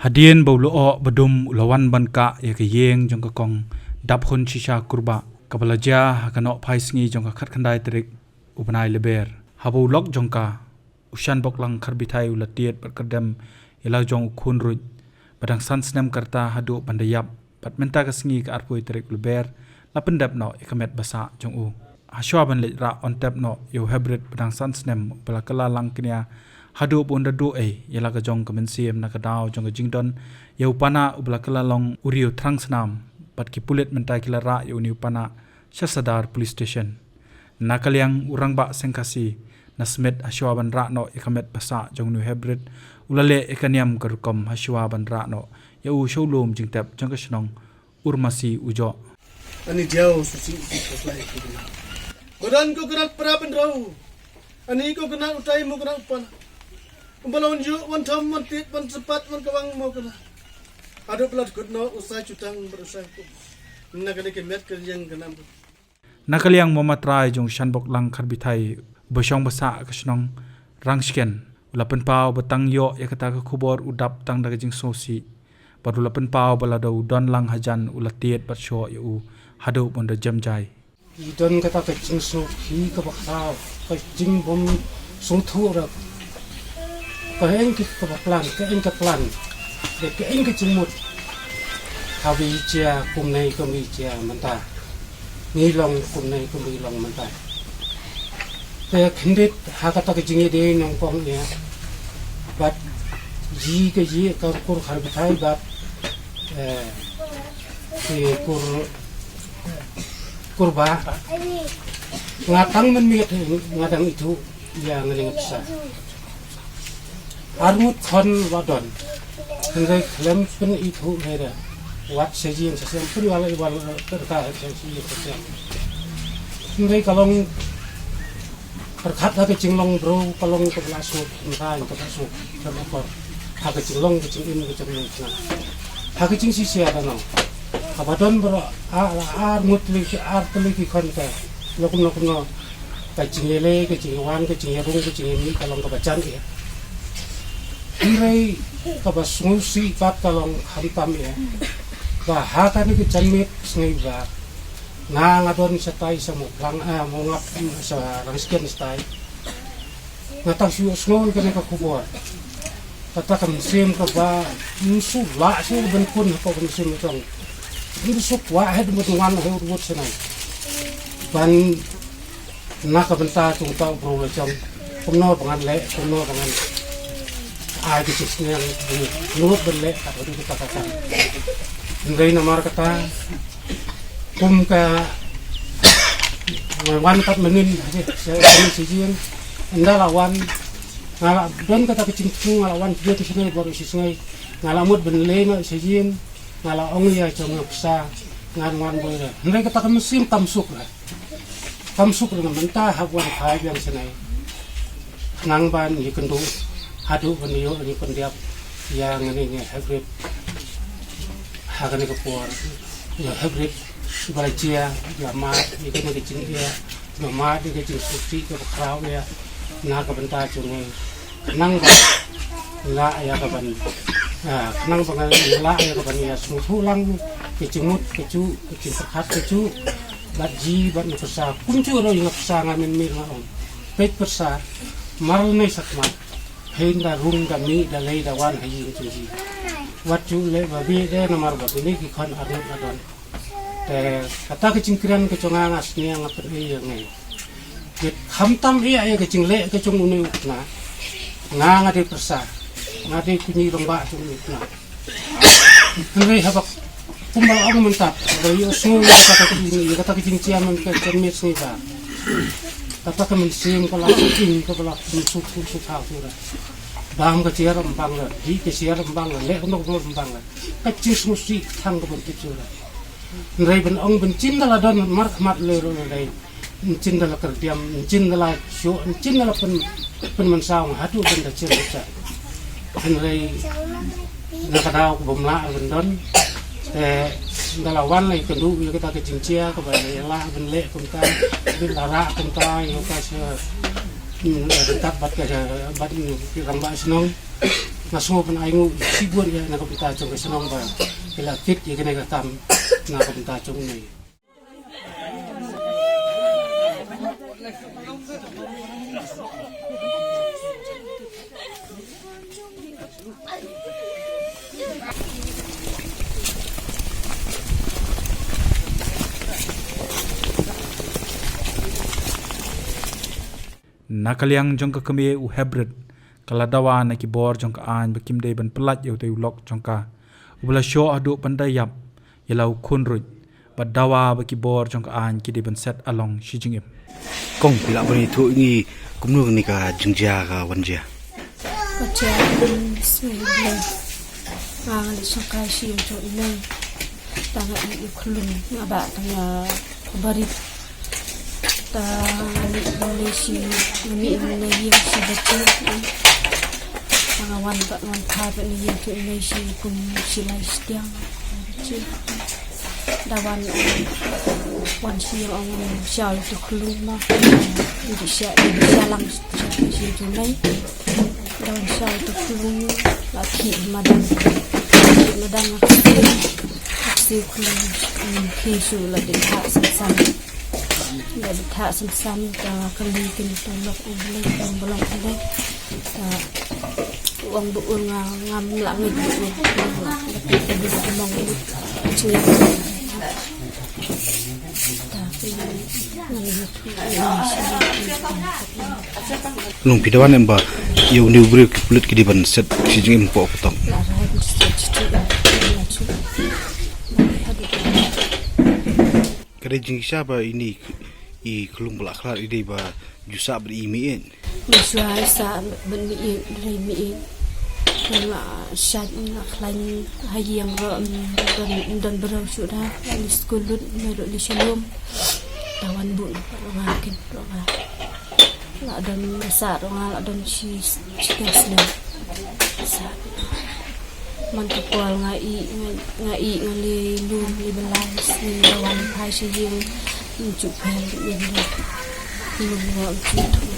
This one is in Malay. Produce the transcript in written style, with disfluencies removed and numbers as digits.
Hadien baulo o bedum ulawan banka ya ke yeng jong ka kong dap hun shisha kurba kabalaja hakano phai sngi jong ka khat khandai trik ubanai leber habu lok jong ka ushan boklang kharbithai ulatiet perkadam ila jong khun ruj badang san snem karta hadu bandayap patmenta ka sngi ka arpoi trik leber lapendap no ikamet basa jong u haswa ban le ra on tap no yo hybrid badang san snem balakala langknia hadu bunda du yala ka jong kamen siem na ka daw jong ka jingdon yo pana ublakala long uriu thrang snam pat ki pulet mentai kila ra yo ni upana shasadar police station nakaliang urang ba sengkasi nasmet haswa ban ra no ikamet basa jong nu hybrid ulale ekaniam karukom haswa ban ra no yo showlum jingtap jong ka snong urmasi ujo ani jauh suci supply godan ko kenal perapan rau ani ko kenal utai mo kenal pan Umbalon ju wan tham wan tit wan sepat wan kawang mau kena. Ada pelat gudno usai cutang berusaha ku. Nakali kemet kerjang kenam. Nakaliang momatrai jong shanbok lang kharbithai bosong basa kasnong rangsken ulapen pau batang yo yakata ka khubor udap tang daga jing sosi baru lapen pau balado don lang hajan ulatiet batsho yu hadu bonda jamjai don kata ka jing so hi ka baksa ka jing bom sung thu ra Kain kita plan, kain ke plan, kain ke jemut. Kawi cia kumnai kami cia mentah, ngilong kumnai kami long mentah. Saya kendit hakata ke jingi deh nongkong ya, bat ji ke ji kur harbitai bat, kurba, ngatang menmiat ngadang itu yang ngeling besar. Armut kon wadon, hendak lem pen itu hera, wat sejien sesian pun wala terkait sejien sesian. Hendak kalong perkat hake cinglong bro, kalong kebelasuk, entah kebelasuk, terlapor, hake cinglong kecingin kecingin cina, hake cing sisi ada nong. Kapadon bro, armut lagi lagi kon ke, lokum no, kecingele, kecingwan, kecingirung, kecingini kalong kebacan ya. Hendak kabas ngusi pat kalong hantam ya, bahaka ni kecamit sengai bah, ngadon setai sama lang mau ngap sa rangsken setai, ngatang siu sengai kena kakubor, kata kamsim kaba musuh lah sih benpun kau kamsim itu, musuh wahid mutuan hewat buat senai, ban nak bentar tungtau berulajang, penuh dengan lek, penuh dengan Ada yang nurut berlek atau itu katakan. Hendak nomor kata kum ke wan 4 menit saya sijin anda lawan ngalak dan kata kecing ngalawan dia di sini baru si sungai ngalamut benlema sijin ngalak ong ya cuma besar ngan boleh. Hendak kata mesin tamsuk dengan mentah habuan kai yang senai nangban di kendung hadu beniyo ni pendiap yang ini hybrid hakane kapor ya hybrid balacia lama itu ni kecing dia lama dia kecing suci ke kerau ya na ka benta cungai kenang la ya ka ban kenang bangal la ya ka ban ya sulang kecimut kecu kecing perkat kecu batji bat persa kuncu ro yang persa ngamen mir ngaon pet persa maral nei sakmat Hingga rung kami dalai dawan haji cuci. Watu le babi de nomor babi ni kikon arut adon. Te kata kecingkiran kecongan asni yang apa yang ni. Jit hamtam iya ya kecing le kecung uni ukna. Ngadi persa, ngadi kunyi lomba cung ukna. Hendak habak kumbal ang mentap. Dari semua kata kecing ciam kecing ni ba. Kata kemensim kalau ini kalau musuh hal sudah, bang kecil rembang lah, di kecil rembang lah, lek untuk rembang lah, kecil musuh tang kebentuk sudah. Nrai ben ong bencin dalam don mat lero nrai, bencin dalam kerdiam, bencin dalam show, bencin dalam pen mensang, hatu benda cil saja. Nrai nak tahu bomla bendon, dalawan lagi kedua bila kita kecincia kepada lah benlek kumta bilara kumta yang kasih dekat bat kerja bat rambak senong ngaso pan aingu sibur ya na kapita chong kesenong ba kila kit ya kena katam na kapita chong nei nakaliang jong ka kami u hybrid kala dawa na ki bor jong ka an bakim dei ban pelat yo te ulok jong ka ubla sho adu pandai yap yelau khunrut bad dawa ba ki bor jong ka an ki de ban set along shijing kong pila bani thu ngi kumnu ni ka jingja ka wanja Baca Bismillah Mangal sangkai si untuk ini Tangan ibu kelun Ngabak tanya Barit Tangan boleh si Ngami ini yang si baca Tangan wan bak wan kabak ni yang tu ini si Kum silai setiang Baca Dawan wan si yang orang Sial tu kelun mah Jadi sialang Si tu ini daun sial tu kulung laki madan aksi kulung kisu la ditha sam la ditha sam ta kali kin tolok ulai dan bolong ulai ta wong bu ngam langit bu tapi mong cuy lung pidawan emba yu ni ubri kulit ki diban set sijing impo potong kare jing siapa ini I kelung belak kelar ide ba jusa berimiin Misua sa benmiin rimiin Nala syad ngaklan hayang ro dan berau sudah di sekolah merok di Shalom tawan bun makin roga la dan besar la dan si kesna sa man kual ngai ngali lum li balance ni lawan pai si yin chu pen yin lum ro chu